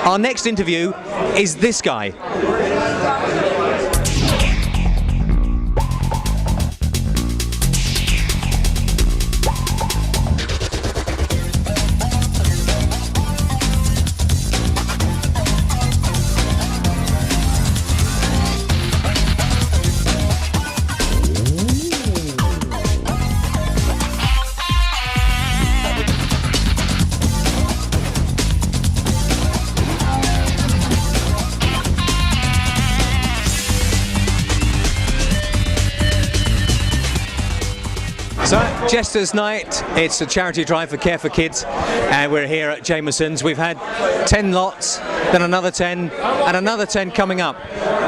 our next interview is this guy. So, Jesters Night, it's a charity drive for Care for Kids, and we're here at Jameson's. We've had 10 lots, then another 10, and another 10 coming up.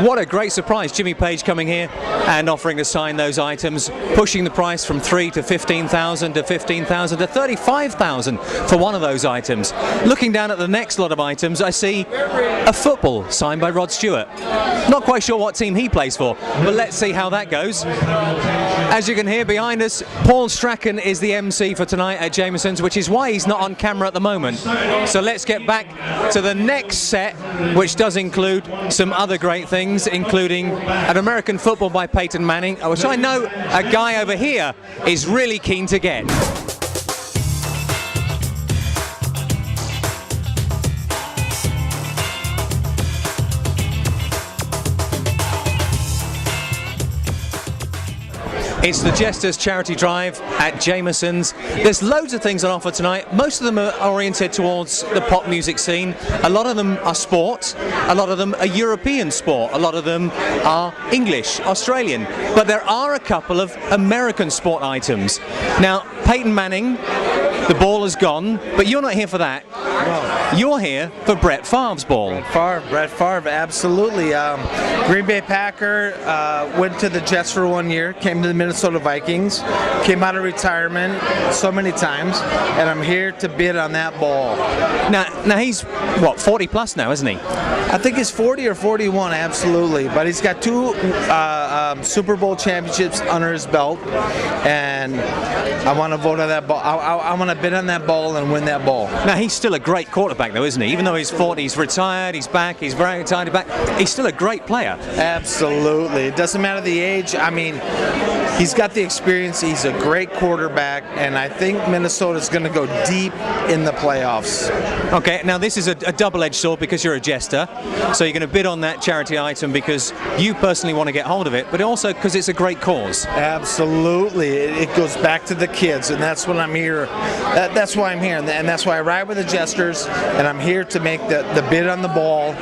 What a great surprise, Jimmy Page coming here and offering to sign those items, pushing the price from 3 to 15,000 to 15,000 to 35,000 for one of those items. Looking down at the next lot of items, I see a football signed by Rod Stewart. Not quite sure what team he plays for, but let's see how that goes. As you can hear behind us, Paul Strachan is the MC for tonight at Jameson's, which is why he's not on camera at the moment. So let's get back to the next set, which does include some other great things, including an American football by Peyton Manning, which I know a guy over here is really keen to get. It's the Jesters Charity Drive at Jameson's. There's loads of things on offer tonight. Most of them are oriented towards the pop music scene. A lot of them are sport. A lot of them are European sport. A lot of them are English, Australian. But there are a couple of American sport items. Now, Peyton Manning, the ball is gone, but you're not here for that. No. You're here for Brett Favre's ball. Brett Favre, absolutely. Green Bay Packer, went to the Jets for 1 year, came to the Minnesota Vikings, came out of retirement so many times, and I'm here to bid on that ball. Now he's, what, 40 plus now, isn't he? I think he's 40 or 41, absolutely. But he's got 2 Super Bowl championships under his belt, and I want to vote on that ball. I want to bid on that ball and win that ball. Now, he's still a great quarterback, though, isn't he? Even though he's 40, he's retired, he's back, he's very retired, back. He's still a great player. Absolutely. It doesn't matter the age. I mean, he's got the experience. He's a great quarterback, and I think Minnesota's going to go deep in the playoffs. Okay, now this is a double-edged sword because you're a jester, so you're going to bid on that charity item because you personally want to get hold of it, but also because it's a great cause. Absolutely. It goes back to the kids, and that's what I'm here. That's why I'm here, and that's why I ride with the Jesters, and I'm here to make the bid on the ball,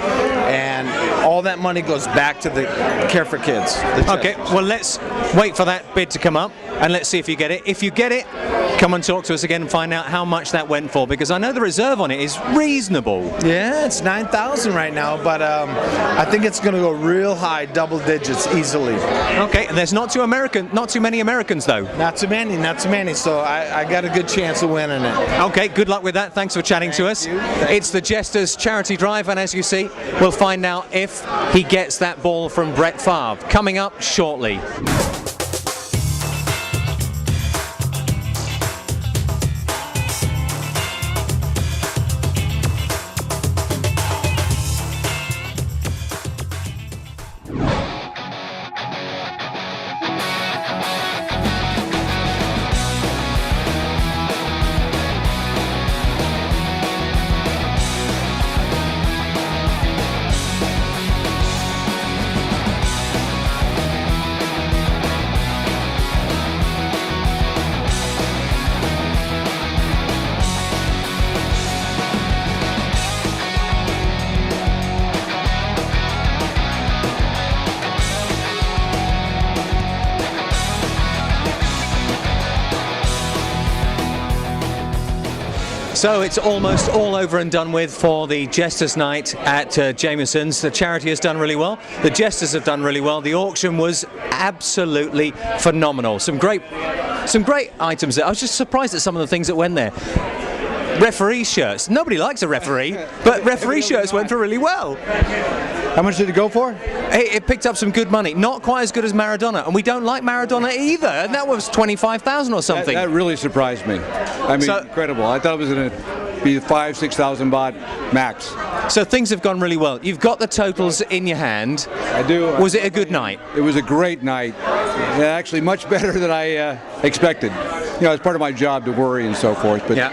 and all that money goes back to the Care for Kids. Okay, well, let's wait for that bid to come up, and let's see if you get it. If you get it, come and talk to us again and find out how much that went for, because I know the reserve on it is reasonable. Yeah, it's 9,000 right now, but I think it's going to go real high, double digits easily. Okay, and there's not too many Americans though. Not too many. So I got a good chance of winning it. Okay, good luck with that. Thanks for chatting to us. It's the Jesters Charity Drive, and as you see, we'll find out if he gets that ball from Brett Favre coming up shortly. So it's almost all over and done with for the Jesters Night at Jameson's. The charity has done really well. The Jesters have done really well. The auction was absolutely phenomenal. Some great items there. I was just surprised at some of the things that went there. Referee shirts. Nobody likes a referee, but referee shirts went for really well. How much did it go for? It picked up some good money. Not quite as good as Maradona, and we don't like Maradona either. And that was 25,000 or something. That really surprised me. I mean, incredible. I thought it was going to be 5,000-6,000 baht max. So things have gone really well. You've got the totals in your hand. I do. Was it a good night? It was a great night. Actually, much better than I expected. You know, it's part of my job to worry and so forth. But it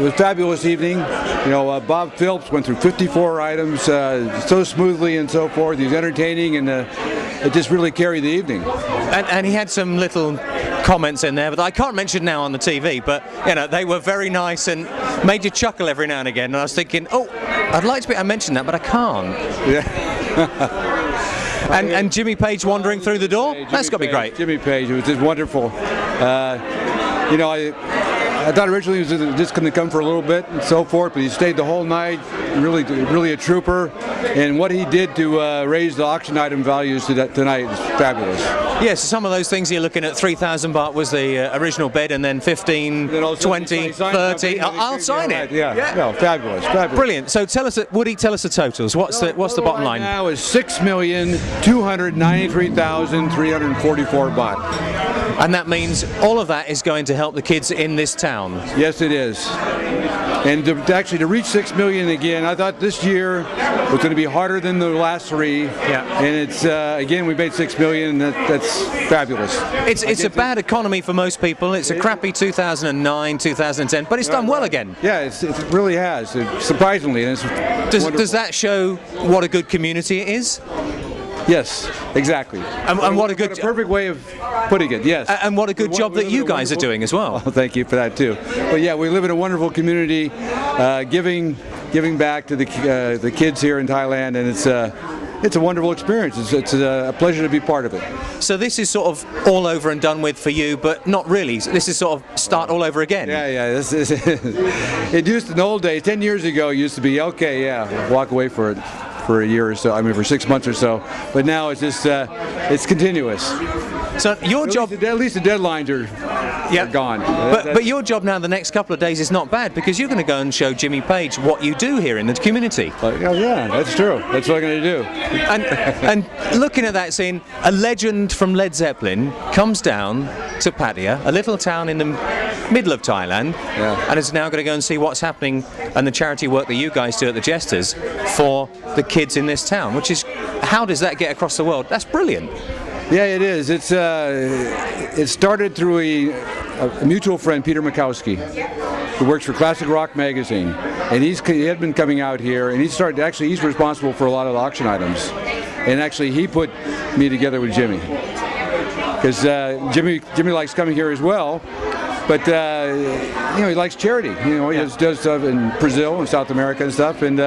was a fabulous evening. You know, Bob Phillips went through 54 items so smoothly and so forth. He was entertaining, and it just really carried the evening. And he had some little comments in there, but I can't mention now on the TV, but you know, they were very nice and made you chuckle every now and again. And I was thinking, oh, I'd like to be able to mention that, but I can't. Yeah. And Jimmy Page wandering through the door? That's got to be great. Jimmy Page, it was just wonderful. You know, I thought originally he was just going to come for a little bit and so forth, but he stayed the whole night. Really a trooper. And what he did to raise the auction item values tonight is fabulous. Yes, some of those things you're looking at, 3,000 baht was the original bid, and then 15, 20, 30. I'll sign it. Yeah. No, fabulous. Brilliant. So tell us, Woody, tell us the totals. What's the bottom line? Now is 6,293,344 baht. And that means all of that is going to help the kids in this town. Yes, it is. And to reach 6 million again, I thought this year was going to be harder than the last three. Yeah. And it's again, we made 6 million. That's fabulous. It's a bad economy for most people. It's a crappy 2009, 2010, but it's done well again. Yeah, it really has. Surprisingly, and it's does that show what a good community it is? Yes, exactly. And what a perfect way of putting it. Yes. And what a good job that you guys are doing as well. Oh, thank you for that too. But yeah, we live in a wonderful community, giving back to the kids here in Thailand, and it's a wonderful experience. It's a pleasure to be part of it. So this is sort of all over and done with for you, but not really. This is sort of start all over again. Yeah. It used to, in the old days, 10 years ago, it used to be okay. Yeah, walk away for a year or so. I mean, for 6 months or so. But now it's just it's continuous. So your job, at least the deadlines are gone. But your job now, the next couple of days, is not bad because you're going to go and show Jimmy Page what you do here in the community. Yeah, that's true. That's what I'm going to do. And looking at that scene, a legend from Led Zeppelin comes down to Pattaya, a little town in the middle of Thailand, and is now going to go and see what's happening and the charity work that you guys do at the Jesters for the kids in this town. Which is, how does that get across the world? That's brilliant. Yeah, it is. It started through a mutual friend, Peter Makowski, who works for Classic Rock magazine, and he had been coming out here, and he's responsible for a lot of the auction items, and actually he put me together with Jimmy, because Jimmy likes coming here as well, but he likes charity. He does stuff in Brazil and South America and stuff, and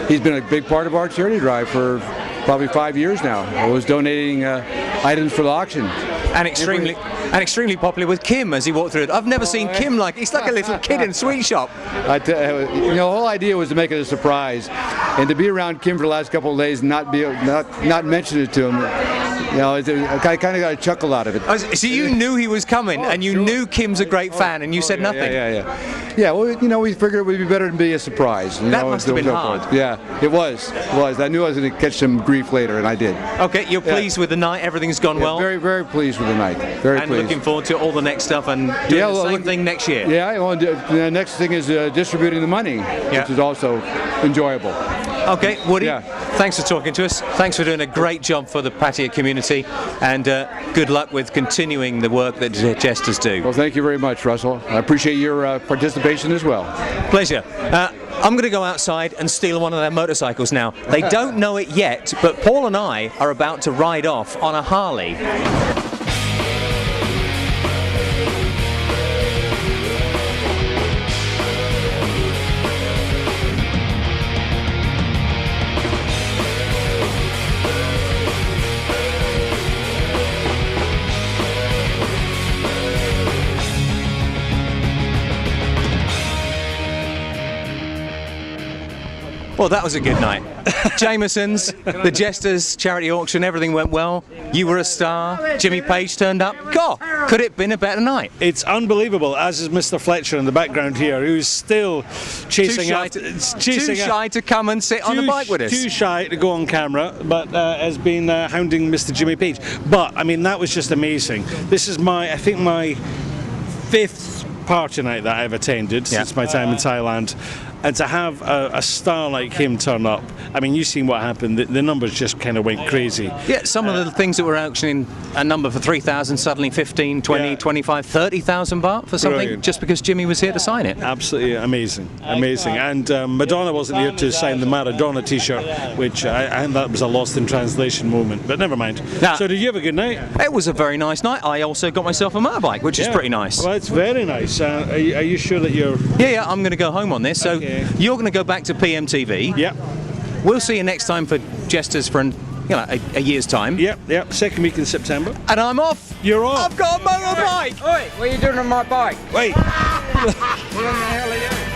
he's been a big part of our charity drive for probably 5 years now. I was donating items for the auction. And extremely popular with Kim as he walked through it. I've never seen Kim he's like a little kid in a sweet shop. The whole idea was to make it a surprise, and to be around Kim for the last couple of days and not mention it to him. I kind of got a chuckle out of it. So you knew he was coming, and you knew Kim's a great fan, and you said nothing. Yeah. Well, we figured it would be better to be a surprise. That must have been hard. Yeah, it was. I knew I was going to catch some grief later, and I did. Okay, you're pleased with the night. Everything's gone well. Very, very pleased with the night. Very pleased. Looking forward to all the next stuff and doing the same thing next year. Yeah. Well, the next thing is distributing the money, which is also enjoyable. Okay, Woody. Thanks for talking to us. Thanks for doing a great job for the Pattaya community, and good luck with continuing the work that Jesters do. Well, thank you very much, Russell. I appreciate your participation as well. Pleasure. I'm going to go outside and steal one of their motorcycles now. They don't know it yet, but Paul and I are about to ride off on a Harley. Well, that was a good night. Jameson's, the Jesters charity auction, everything went well. You were a star. Jimmy Page turned up. God, could it have been a better night? It's unbelievable, as is Mr. Fletcher in the background here, who's still chasing too shy to come and sit on the bike with us. Too shy to go on camera, but has been hounding Mr. Jimmy Page. But, I mean, that was just amazing. This is I think my fifth party night that I've attended since my time in Thailand. And to have a star like him turn up, I mean, you've seen what happened. The numbers just kind of went crazy. Yeah, some of the things that were auctioning a number for 3,000, suddenly 15, 20, 25, 30,000 baht for something, Brilliant. just because Jimmy was here to sign it. Absolutely amazing, amazing. And Madonna wasn't here to sign the Maradona T-shirt, which I think that was a lost in translation moment. But never mind. Nah. So did you have a good night? It was a very nice night. I also got myself a motorbike, which is pretty nice. Well, it's very nice. Are you sure that you're... Yeah, I'm going to go home on this. So you're going to go back to PMTV. Yep. We'll see you next time for Jesters for a year's time. Yep. Second week in September. And I'm off. You're off. I've got a motorbike. Oi, what are you doing on my bike? Wait. What the hell are you?